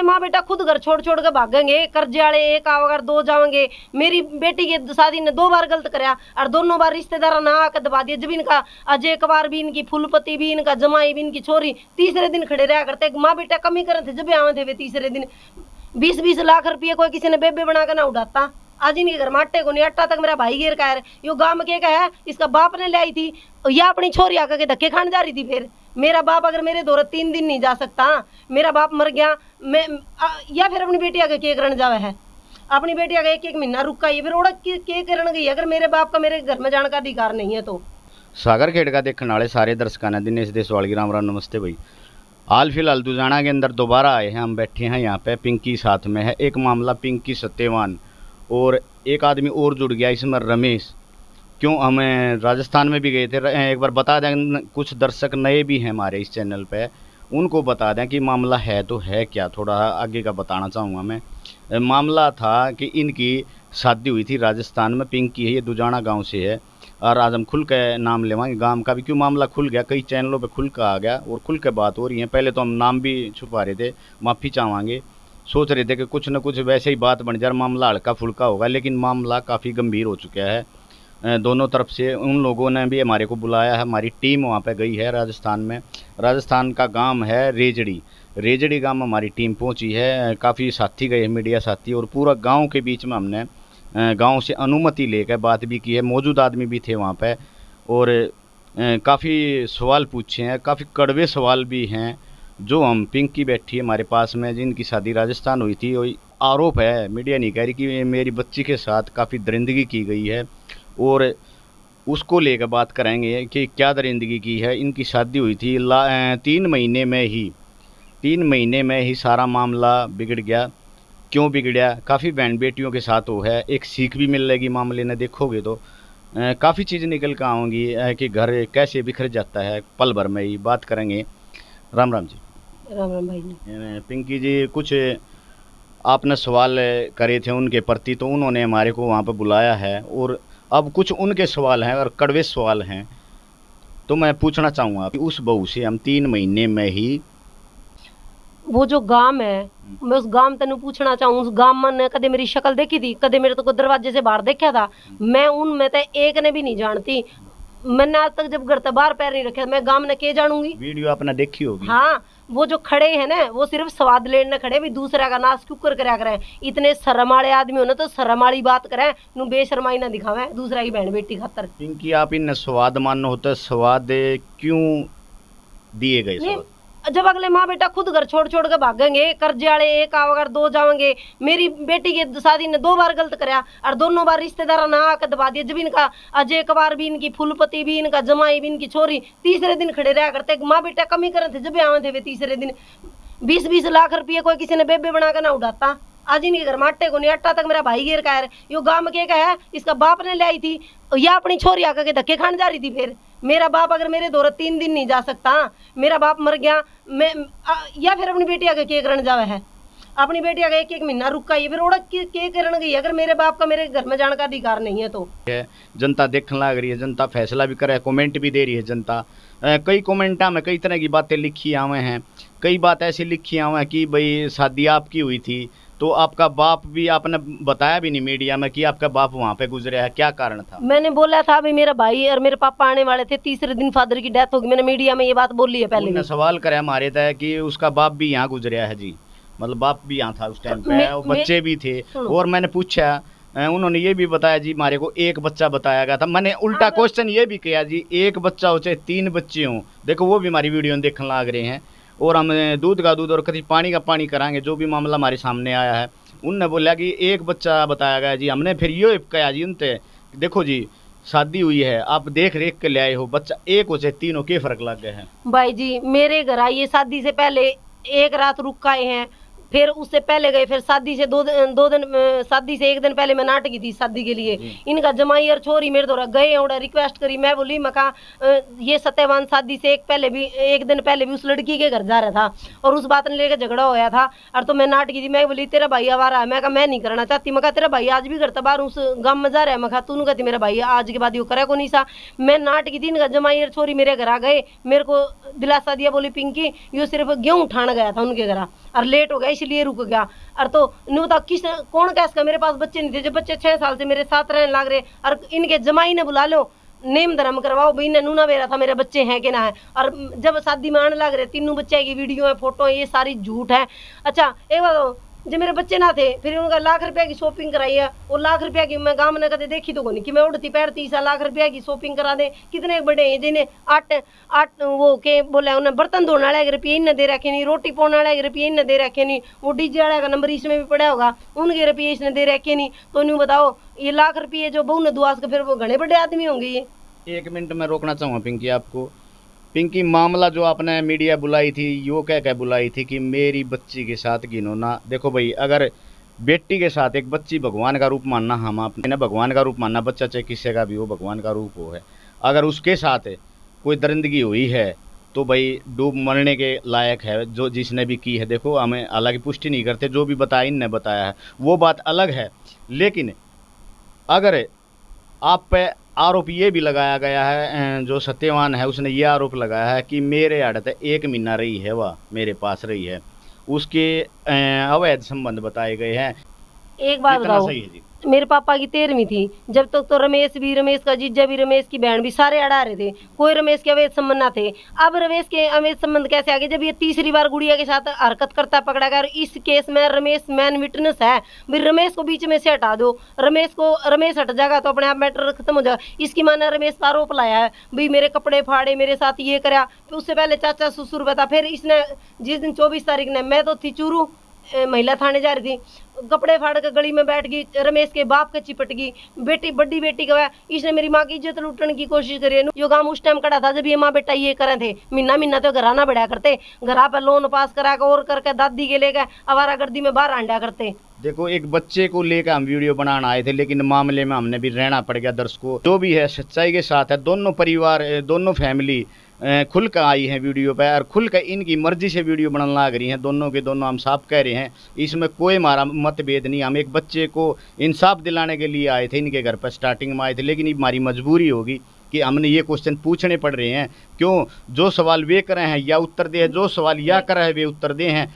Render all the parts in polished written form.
अगले माँ बेटा खुद घर छोड़ छोड़ के भागेंगे, कर्जे वाले एक आवागर दो जाएंगे। मेरी बेटी की शादी ने 2 बार गलत कराया और दोनों बार रिश्तेदार ना आकर दबा दिया। जब इनका अजय कबार भी, इनकी फूलपति भी, इनका जमाई भी, इनकी छोरी तीसरे दिन खड़े रहा करते। माँ बेटा कमी करे थे जब आवे थे वे तीसरे दिन 20-20 लाख रुपये कोई किसी ने बेबे बना कर ना उड़ाता। आज इनके घर माटे को नहीं, आटा तक मेरा भाई गिर का है। यो गांव में क्या है, इसका बाप ने लाई थी या अपनी छोरी आकर के धक्के खाने जा रही थी। फिर मेरा बाप अगर मेरे दौरे 3 दिन नहीं जा सकता, मेरा बाप मर गया, मैं या फिर अपनी बेटी आगे के करने जावे है, अपनी बेटी आगे 1-1 महीना रुका ही फिर ओढ़ के करने गई। अगर मेरे बाप का मेरे घर में जाने का अधिकार नहीं है तो। सागर खेड़ का देखने वाले सारे दर्शकों ने दिनेश देसवाल की राम राम नमस्ते भाई। हाल फिलहाल दुजाना के अंदर दोबारा आए हैं, हम बैठे हैं यहाँ पे, पिंकी साथ में है। एक मामला पिंकी सत्यवान और एक आदमी और जुड़ गया इसमें, रमेश। क्यों हमें राजस्थान में भी गए थे, एक बार बता दें, कुछ दर्शक नए भी हैं हमारे इस चैनल पे, उनको बता दें कि मामला है तो है क्या, थोड़ा आगे का बताना चाहूँगा मैं। मामला था कि इनकी शादी हुई थी राजस्थान में। पिंकी है, ये दुजाना गांव से है और आज हम खुल के नाम लेवाएंगे गांव का भी, क्यों मामला खुल गया, कई चैनलों पे खुल के आ गया और खुल के बात हो रही है। पहले तो हम नाम भी छुपा रहे थे, माफ़ी चाहेंगे, सोच रहे थे कि कुछ न कुछ वैसे ही बात बन जाए, मामला हल्का फुल्का होगा, लेकिन मामला काफ़ी गंभीर हो चुका है। दोनों तरफ से उन लोगों ने भी हमारे को बुलाया है, हमारी टीम वहाँ पे गई है राजस्थान में। राजस्थान का गांव है रेजड़ी गांव में हमारी टीम पहुँची है। काफ़ी साथी गए हैं, मीडिया साथी, और पूरा गांव के बीच में हमने गांव से अनुमति लेकर बात भी की है। मौजूद आदमी भी थे वहाँ पे और काफ़ी सवाल पूछे हैं, काफ़ी कड़वे सवाल भी हैं। जो हम पिंकी बैठी है हमारे पास में, जिनकी शादी राजस्थान हुई थी, वही आरोप है, मीडिया नहीं कह रही, कि मेरी बच्ची के साथ काफ़ी दरिंदगी की गई है और उसको लेकर बात करेंगे कि क्या दरिंदगी की है। इनकी शादी हुई थी 3 महीने में ही सारा मामला बिगड़ गया। क्यों बिगड़ा, काफ़ी बहन बेटियों के साथ वो है, एक सीख भी मिलेगी मामले में, देखोगे तो काफ़ी चीज़ निकल कर आऊँगी कि घर कैसे बिखर जाता है पल भर में ही। बात करेंगे। राम राम जी। राम राम भाई। पिंकी जी, कुछ आपने सवाल करे थे उनके प्रति, तो उन्होंने हमारे को वहाँ पर बुलाया है और अब कुछ उनके सवाल हैं और कड़वे सवाल हैं, तो मैं पूछना चाहूँगा कि उस बहू से हम 3 महीने में ही, वो जो गांव है, मैं उस गांव तेन पूछना चाहूँ, उस गांव में ने कदे मेरी शक्ल देखी थी, कदे मेरे तो को दरवाजे से बाहर देखा था? मैं उनमें तो एक ने भी नहीं जानती। मैंने आज तक जब घर से बाहर पैर नहीं रखा, मैं गांव ने के जानूंगी? वीडियो आपने देखी होगी। हाँ, वो जो खड़े हैं ना, वो सिर्फ स्वाद लेने खड़े, भी दूसरा का नाश क्यों कर करें। इतने शर्म वाले आदमी हो ना, तो शर्म वाली बात करें, नु बेशर्माई ना दिखावे दूसरा की बहन बेटी खातर। पिंकी, आप इन स्वाद मानो होता, स्वाद क्यों दिए गए? जब अगले माँ बेटा खुद घर छोड़ छोड़ के भागेंगे, कर्जे वाले एक आवागर दो जाएंगे। मेरी बेटी की शादी ने 2 बार गलत कराया और दोनों बार रिश्तेदार ना आकर दबा दिया। जब इनका अजय कबार भी, इनकी फूलपति भी, इनका जमाई भी, इनकी छोरी तीसरे दिन खड़े रहा करते। माँ बेटा कमी करे थे जब आवे थे वे तीसरे दिन 20-20 लाख रुपये कोई किसी ने बेबे बना कर ना उड़ाता। आज इनके घर माटे को नहीं, आटा तक मेरा भाई गिर का है। यो गांव में क्या है, इसका बाप ने लाई थी या अपनी छोरी आकर के धक्के खाने जा रही थी। फिर मेरा बाप अगर मेरे दौरे 3 दिन नहीं जा सकता, मेरा बाप मर गया, मैं या फिर अपनी बेटी आगे के करने जावे है, अपनी बेटी आगे 1-1 महीना रुका ही फिर ओढ़ के करने गई। अगर मेरे बाप का मेरे घर में जाने का अधिकार नहीं है तो। जनता देखने लग रही है, जनता फैसला भी करे, कमेंट भी दे रही है जनता। कई कमेंटा में कई तरह की बातें लिखी आवे हैं। कई बात ऐसी लिखी आवे हैं कि भाई शादी आपकी हुई थी तो आपका बाप भी, आपने बताया भी नहीं मीडिया में कि आपका बाप वहाँ पे गुजरा है, क्या कारण था? मैंने बोला था भाई मेरा भाई और मेरे पापा आने वाले थे, तीसरे दिन फादर की डेथ होगी। मैंने मीडिया में ये बात बोली है पहले भी। सवाल करे हमारे था कि उसका बाप भी यहाँ गुजरा है जी, मतलब बाप भी यहाँ था उस टाइम पे, और बच्चे भी थे। और मैंने पूछा, उन्होंने ये भी बताया जी, हमारे को एक बच्चा बताया गया था। मैंने उल्टा क्वेश्चन ये भी किया जी, एक बच्चा हो चाहे 3 बच्चे हों, देखो वो भी हमारी वीडियो देखने लग रहे हैं, और हम दूध का दूध और कभी पानी का पानी कराएंगे। जो भी मामला हमारे सामने आया है, उनने बोला कि एक बच्चा बताया गया जी। हमने फिर ये कहा जी उनसे, देखो जी शादी हुई है, आप देख रेख के ले आए हो, बच्चा एक हो चाहे 3 हो, के फर्क लग गए हैं? भाई जी मेरे घर आइए, शादी से पहले एक रात रुक आए हैं, फिर उससे पहले गए, फिर शादी से 2 दिन शादी से 1 दिन पहले मैं नाटकी थी शादी के लिए। इनका जमाई और छोरी मेरे द्वारा गए और रिक्वेस्ट करी। मैं बोली, मैं कहा ये सत्यवान शादी से 1 दिन पहले भी उस लड़की के घर जा रहा था और उस बात ने लेकर झगड़ा होया था, और तो मैं नाटकी थी। मैं बोली तेरा भाई आवारा है, मैं कहा मैं नहीं करना चाहती। मैं कहा तेरा भाई आज भी करता बाहर उस गाँव में जा रहा है। मैं कहा तू कहती मेरा भाई आज के बाद यो करे को नहीं सा। मैं नाटकी थी, इनका जमाई और छोरी मेरे घर आ गए, मेरे को दिलासा दिया, बोली पिंकी यो सिर्फ गेहूँ उठाना गया था उनके घर, और लेट हो गया इसलिए रुक गया। और तो न्यू था किस कौन कैस का मेरे पास बच्चे नहीं थे, जब बच्चे 6 साल से मेरे साथ रहने लग रहे और इनके जमाई ने बुला लो नेम धर्म करवाओ भाई, नूना बेरा था मेरे बच्चे हैं कि ना है। और जब शादी में आने लग रहे तीनों बच्चे की वीडियो है फोटो है, ये सारी झूठ है। अच्छा एक बात जब मेरे बच्चे ना थे फिर उनका लाख रुपया की शॉपिंग कराई है, वो लाख रुपया की मैं गांव में कदे देखी तो नहीं कि मैं उड़ती पैरती सा लाख रुपया की शॉपिंग करा दे। कितने बड़े हैं जिन्हें आठ आठ वो के बोले उन्हें बर्तन धोने वाले रुपये इन्हें दे रखे नहीं, रोटी पाने वाले रुपये इन्हें दे रखे नहीं, वो डीजे वाले का नंबर इसमें भी पड़ा होगा उनके रुपये इसने दे रखे नहीं। तो न्यू बताओ ये लाख रुपये जो बहू ने दुआस के फिर वो घने बड़े आदमी होंगे। ये 1 मिनट में रोकना चाहूँगा पिंकी आपको। पिंकी मामला जो आपने मीडिया बुलाई थी यो क्या बुलाई थी कि मेरी बच्ची के साथ गिनोना। देखो भाई अगर बेटी के साथ एक बच्ची भगवान का रूप मानना, हम आपने भगवान का रूप मानना, बच्चा चाहे किसी का भी हो भगवान का रूप हो है, अगर उसके साथ कोई दरिंदगी हुई है तो भाई डूब मरने के लायक है जो जिसने भी की है। देखो हमें हालांकि पुष्टि नहीं करते, जो भी बताया इनने बताया है वो बात अलग है, लेकिन अगर आप पे आरोप ये भी लगाया गया है, जो सत्यवान है उसने ये आरोप लगाया है कि मेरे आड़त 1 महीना रही है वह मेरे पास रही है, उसके अवैध संबंध बताए गए हैं। एक बात बताओ सही है जी। मेरे पापा की 13वीं थी जब तक तो रमेश भी, रमेश का जीजा भी, रमेश की बहन भी सारे अड़ा रहे थे, कोई रमेश के अवैध संबंध ना थे। अब रमेश के अवैध संबंध कैसे आ गए जब ये तीसरी बार गुड़िया के साथ हरकत करता पकड़ा गया। इस केस में रमेश मैन विटनेस है, भाई रमेश को बीच में से हटा दो, रमेश हट जाएगा तो अपने आप मैटर खत्म हो जाएगा। इसकी माँ ने रमेश पर आरोप लाया है भाई मेरे कपड़े फाड़े, मेरे साथ ये करा, फिर उससे पहले चाचा ससुर बता, फिर इसने जिस दिन 24 तारीख ने मैं तो थी चूरू महिला थाने जा रही थी, कपड़े फाड़ के गली में बैठ गई, रमेश के बाप के चिपट गई, बेटी बड़ी बेटी का इसने मेरी माँ की इज्जत लूटने की कोशिश करी। यो काम उस टाइम करा था जब ये माँ बेटा ये करे थे, महीना महीना तो घर आना बढ़ा करते, घर पे लोन पास करा के और करके दादी के लेके आवारागर्दी में बाहर आंडा करते। देखो एक बच्चे को लेकर हम वीडियो बनाना आए थे, लेकिन मामले में हमने भी रहना पड़ गया दर्शकों। जो भी है सच्चाई के साथ है, दोनों परिवार दोनों फैमिली खुल कर आई हैं वीडियो पर और खुल कर इनकी मर्जी से वीडियो बनाने लग रही हैं, दोनों के दोनों हम साफ कह रहे हैं, इसमें कोई हमारा मतभेद नहीं। हम एक बच्चे को इंसाफ दिलाने के लिए आए थे, इनके घर पर स्टार्टिंग में आए थे, लेकिन हमारी मजबूरी होगी कि हमने ये क्वेश्चन पूछने पड़ रहे हैं। क्यों? जो सवाल वे कर रहे हैं या उत्तर दे, जो सवाल या कर रहे हैं वे उत्तर दे हैं।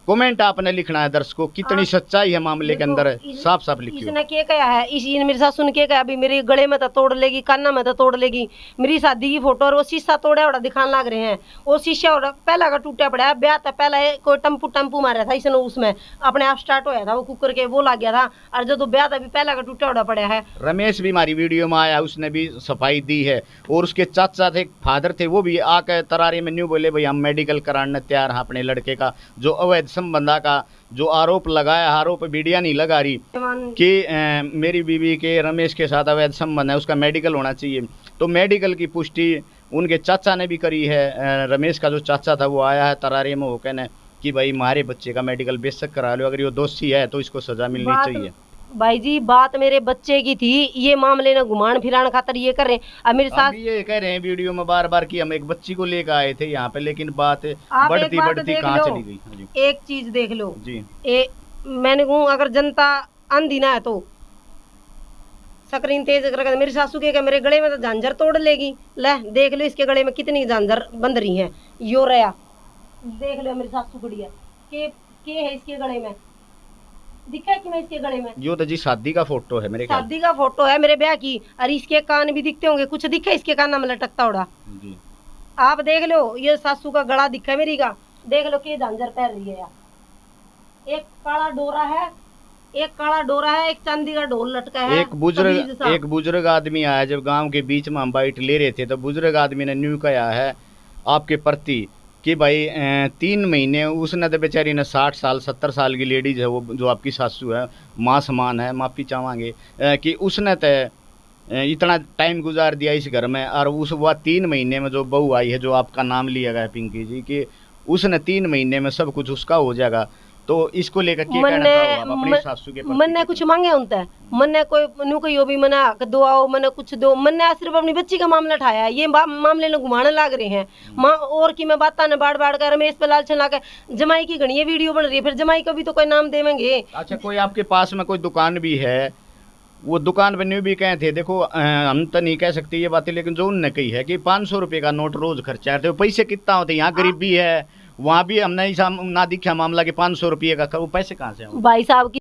कमेंट आपने लिखना है दर्शकों, कितनी सच्चाई है मामले के अंदर, साफ साफ लिखिए। इसने क्या कहा है, इस मेरे सासू ने क्या कहा अभी मेरे गले में तो तोड़ लेगी, काना में तो तोड़ लेगी। मेरी शादी की फोटो और वो शीशा तोड़ा उड़ा दिखाने लग रहे हैं, वो शीशा पहला का टूटा पड़ा है, ब्याह था पहला कोई टम्पू मारा था इसने, उसमें अपने आप स्टार्ट होया था वो कुकर के वो लग गया था, और जो तो ब्याह था अभी पहला का टूटा उड़ा पड़ा है। रमेश भी हमारी वीडियो में आया, उसने भी सफाई दी है, और उसके चाचा थे फादर थे वो भी आकर तरारे में न्यू बोले भाई हम मेडिकल कराने तैयार हैं अपने लड़के का। जो अवैध संबंधा का जो आरोप लगाया, आरोप मीडिया नहीं लगा रही कि मेरी बीवी के रमेश के साथ अवैध संबंध है, उसका मेडिकल होना चाहिए, तो मेडिकल की पुष्टि उनके चाचा ने भी करी है। रमेश का जो चाचा था वो आया है तरारे में, वो कहने कि भाई हमारे बच्चे का मेडिकल बेशक करा लो, अगर ये दोषी है तो इसको सजा मिलनी चाहिए। भाई जी बात मेरे बच्चे की थी, ये मामले ने घुमान फिरान खातर ये कर रहे हैं। अब मेरे साथ ये कह रहे हैं वीडियो में बार बार कि हम एक बच्ची को लेकर आए थे यहाँ पे, लेकिन बात बढ़ती कहाँ चली गई। एक चीज देख लो जी, मैंने कहूँ अगर जनता अंधी ना है तो स्क्रीन तेज करके मेरी सासू के मेरे गले में तो झांझर तोड़ लेगी। ले देख लो इसके गले में कितनी झांझर बंध रही है, यो रहा देख लो मेरी सासू गुड़िया के है इसके गले में, दिखा है कि मैं इसके गले में, यो तो जी शादी का फोटो है, मेरे शादी का फोटो है मेरे ब्याह की, और इसके कान भी दिखते होंगे, कुछ दिखा इसके कान में लटकता उड़ा जी। आप देख लो ये सासू का गला दिखा है मेरी का, देख लो कि झांझर पहन रही है यार, एक काला डोरा है, एक चांदी का ढोल लटका है। एक बुजुर्ग आदमी आया जब गांव के बीच में हम बाइट ले रहे थे, तो बुजुर्ग आदमी ने न्यू कहा है आपके प्रति कि भाई 3 महीने, उसने तो बेचारी ने 60 साल 70 साल की लेडीज है वो, जो आपकी सासू है, माँ समान है, माफ़ी चाहेंगे कि उसने तो इतना टाइम गुजार दिया इस घर में, और उस वह 3 महीने में जो बहू आई है, जो आपका नाम लिया गया पिंकी जी, कि उसने 3 महीने में सब कुछ उसका हो जाएगा, तो इसको लेकर क्या कहना चाहोगे अपनी सासू के? मन ने कुछ मांगे उनसे, मन ने कोई न्यू कोई भी मना दो आओ, मैंने कुछ दो, मन ने सिर्फ अपनी बच्ची का मामला उठाया, ये मामले ने घुमाने लग रहे हैं माँ, और की मैं बात ने बाढ़ कर रमेश पे लालचन ला के जमाई की घनी वीडियो बन रही है, फिर जमाई को भी तो कोई नाम देवेंगे। अच्छा कोई आपके पास में कोई दुकान भी है, वो दुकान पे न्यू भी कहे थे, देखो हम तो नहीं कह सकते ये बातें, लेकिन जो उनने कही है कि 500 रुपये का नोट रोज खर्चा है, तो पैसे कितना होते हैं, यहाँ गरीबी है, वहाँ भी हमने ना दिखा मामला कि 500 रुपये का, वो पैसे कहाँ से आए? भाई साहब की